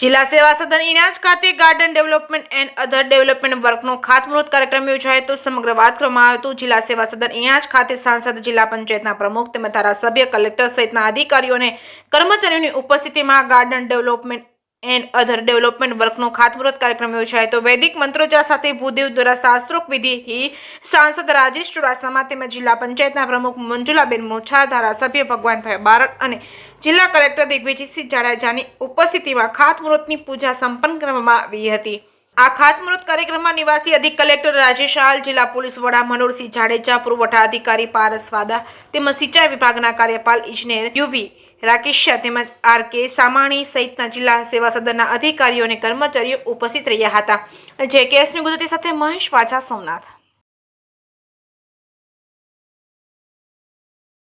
જિલ્લા સેવા સદન ઇણાજ ખાતે garden development and other development વર્કનો ખાતમુહૂર્ત કાર્યક્રમ યોજાયો હતો। સમગ્ર વાત કરવામાં આવ્યું હતું। જિલ્લા સેવા સદન ઇણાજ ખાતે સાંસદ, જિલ્લા પંચાયતના પ્રમુખ તેમજ ધારાસભ્ય, કલેક્ટર સહિતના અધિકારીઓ અને કર્મચારીઓની ઉપસ્થિતિમાં garden development and other development વર્કનો ખાતમુહૂર્ત કાર્યક્રમ યોજાયો હતો। વૈદિક મંત્રોચ્ચાર સાથે ભૂદેવ દ્વારા શાસ્ત્રોક્ત વિધિથી સાંસદ રાજેશ ચુડાસમા તેમજ જિલ્લા પંચાયતના પ્રમુખ મંજુલાબેન મોછા, ધારાસભ્ય ભગવાનભાઈ બારડ અને જિલ્લા કલેક્ટર દિગ્વિજયસિંહ જાડેજાની ઉપસ્થિતિમાં ખાતમુહૂર્તની પૂજા સંપન્ન કરવામાં આવી હતી। આ ખાતમુહૂર્ત કાર્યક્રમમાં નિવાસી અધિક કલેક્ટર રાજેશ આલ, જિલ્લા પોલીસ વડા મનોહરસિંહ જાડેજા, પુરવઠા અધિકારી પારસ વાદા તેમજ સિંચાઈ વિભાગના કાર્યપાલ ઇજનેર યુવી રાકેશિયા તેમજ આર.કે. સામાણી સહિતના જિલ્લા સેવા સદનના અધિકારીઓ અને કર્મચારીઓ ઉપસ્થિત રહ્યા હતા। જે કેસની ગુજરાતી સાથે મહેશ વાછા, સોમનાથ।